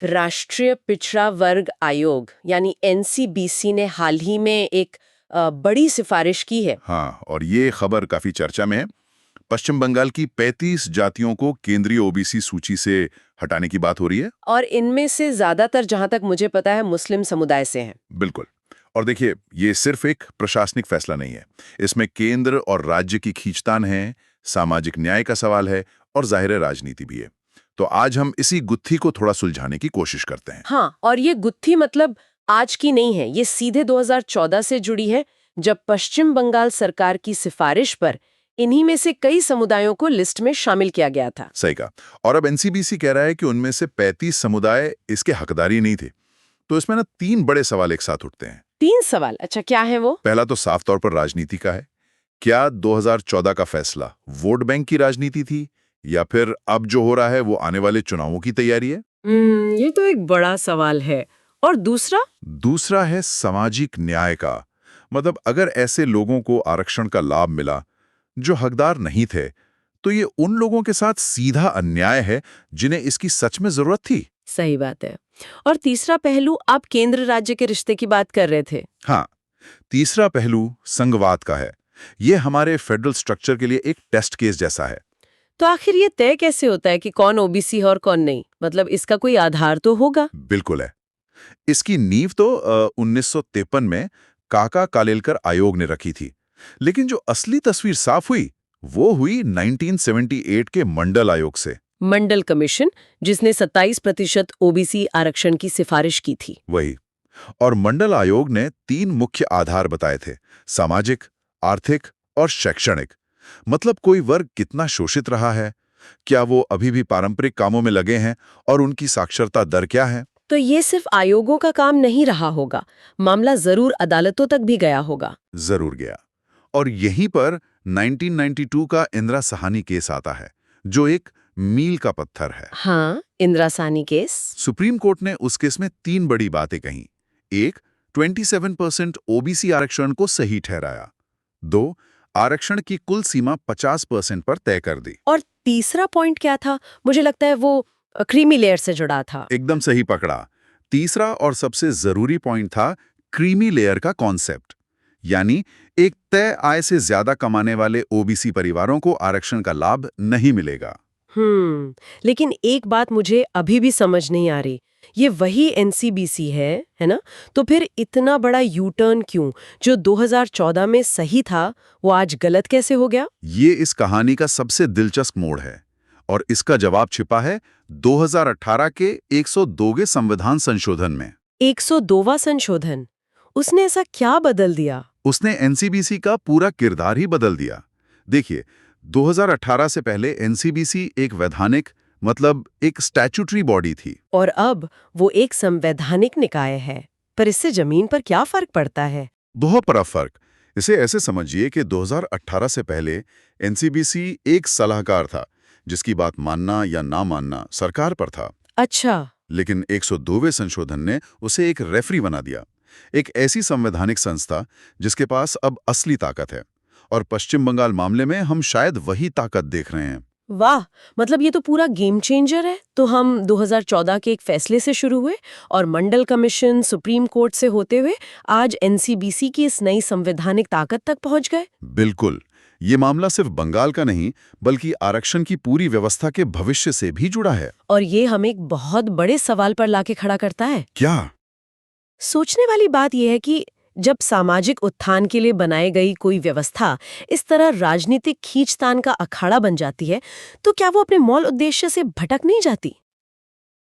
राष्ट्रीय पिछड़ा वर्ग आयोग यानी एनसीबीसी ने हाल ही में एक बड़ी सिफारिश की है। हाँ, और ये खबर काफी चर्चा में है। पश्चिम बंगाल की 35 जातियों को केंद्रीय ओबीसी सूची से हटाने की बात हो रही है। और इनमें से ज्यादातर, जहां तक मुझे पता है, मुस्लिम समुदाय से हैं। बिल्कुल। और देखिए, ये सिर्फ एक प्रशासनिक फैसला नहीं है। इसमें केंद्र और राज्य की खींचतान है, सामाजिक न्याय का सवाल है और जाहिर है राजनीति भी है। तो आज हम इसी गुत्थी को थोड़ा सुलझाने की कोशिश करते हैं। हाँ, और ये गुत्थी मतलब आज की नहीं है, ये सीधे 2014 से जुड़ी है, जब पश्चिम बंगाल सरकार की सिफारिश पर इन्हीं में से कई समुदायों को लिस्ट में शामिल किया गया था। सही कहा। और अब एनसीबीसी कह रहा है कि उनमें से 35 समुदाय इसके हकदार ही नहीं थे। तो इसमें ना 3 बड़े सवाल एक साथ उठते हैं। 3 सवाल, अच्छा क्या है वो? पहला तो साफ तौर पर राजनीति का है। क्या 2014 का फैसला वोट बैंक की राजनीति थी, या फिर अब जो हो रहा है वो आने वाले चुनावों की तैयारी है? ये तो एक बड़ा सवाल है। और दूसरा? दूसरा है सामाजिक न्याय का। मतलब अगर ऐसे लोगों को आरक्षण का लाभ मिला जो हकदार नहीं थे, तो ये उन लोगों के साथ सीधा अन्याय है जिन्हें इसकी सच में जरूरत थी। सही बात है। और तीसरा पहलू, आप केंद्र राज्य के रिश्ते की बात कर रहे थे। हाँ, तीसरा पहलू संघवाद का है। ये हमारे फेडरल स्ट्रक्चर के लिए एक टेस्ट केस जैसा है। तो आखिर ये तय कैसे होता है कि कौन ओबीसी है और कौन नहीं? मतलब इसका कोई आधार तो होगा। बिल्कुल है। इसकी नींव तो 1953 में काका कालेलकर आयोग ने रखी थी। लेकिन जो असली तस्वीर साफ हुई वो हुई 1978 के मंडल आयोग से। मंडल कमीशन, जिसने 27% ओबीसी आरक्षण की सिफारिश की थी। वही। और मंडल आयोग ने 3 मुख्य आधार बताए थे: सामाजिक, आर्थिक और शैक्षणिक। मतलब कोई वर्ग कितना शोषित रहा है, क्या वो अभी भी पारंपरिक कामों में लगे हैं, और उनकी साक्षरता दर क्या है। तो ये सिर्फ आयोगों का काम नहीं रहा होगा, मामला जरूर अदालतों तक भी गया होगा। जरूर गया। और यहीं पर 1992 का इंदिरा साहनी केस आता है, जो एक मील का पत्थर है। हाँ, Indira Sahni case. Supreme court ने उस केस में 3 बड़ी बातें कहीं। एक, 27% ओबीसी आरक्षण को सही ठहराया। 2, आरक्षण की कुल सीमा 50% पर तय कर दी। और तीसरा पॉइंट क्या था? मुझे लगता है वो क्रीमी लेयर से जुड़ा था। एकदम सही पकड़ा। तीसरा और सबसे जरूरी पॉइंट था क्रीमी लेयर का कॉन्सेप्ट। यानी एक तय आय से ज्यादा कमाने वाले ओबीसी परिवारों को आरक्षण का लाभ नहीं मिलेगा। लेकिन एक बात मुझे अभी भी समझ नहीं आ रही। ये वही एनसीबीसी है ना? तो फिर इतना बड़ा यू टर्न क्यों? जो 2014 में सही था, वो आज गलत कैसे हो गया? ये इस कहानी का सबसे दिलचस्प मोड़ है, और इसका जवाब छिपा है 2018 के 102वें संविधान संशोधन में। 102वां संशोधन? उसने ऐसा क्या बदल दिया? उसने एनसीबीसी का पूरा किरदार ही बदल दिया। देखिए, 2018 से पहले एनसीबीसी एक वैधानिक, मतलब एक स्टैट्यूटरी बॉडी थी। और अब वो एक संवैधानिक निकाय है। पर इससे जमीन पर क्या फर्क पड़ता है? बहुत बड़ा फर्क। इसे ऐसे समझिए कि 2018 से पहले एनसीबीसी एक सलाहकार था, जिसकी बात मानना या ना मानना सरकार पर था। अच्छा। लेकिन 102वें संशोधन ने उसे एक रेफरी बना दिया, एक ऐसी संवैधानिक संस्था जिसके पास अब असली ताकत है। और पश्चिम बंगाल मामले में हम शायद वही ताकत देख रहे हैं। वाह, मतलब ये तो पूरा गेम चेंजर है। तो हम 2014 के एक फैसले से शुरू हुए और मंडल कमीशन, सुप्रीम कोर्ट से होते हुए आज एनसीबीसी की इस नई संवैधानिक ताकत तक पहुंच गए। बिल्कुल। ये मामला सिर्फ बंगाल का नहीं, बल्कि आरक्षण की पूरी व्यवस्था के भविष्य से भी जुड़ा है। और ये हमें एक बहुत बड़े सवाल पर लाके खड़ा करता है। क्या? सोचने वाली बात यह है कि जब सामाजिक उत्थान के लिए बनाई गई कोई व्यवस्था इस तरह राजनीतिक खींचतान का अखाड़ा बन जाती है, तो क्या वो अपने मूल उद्देश्य से भटक नहीं जाती?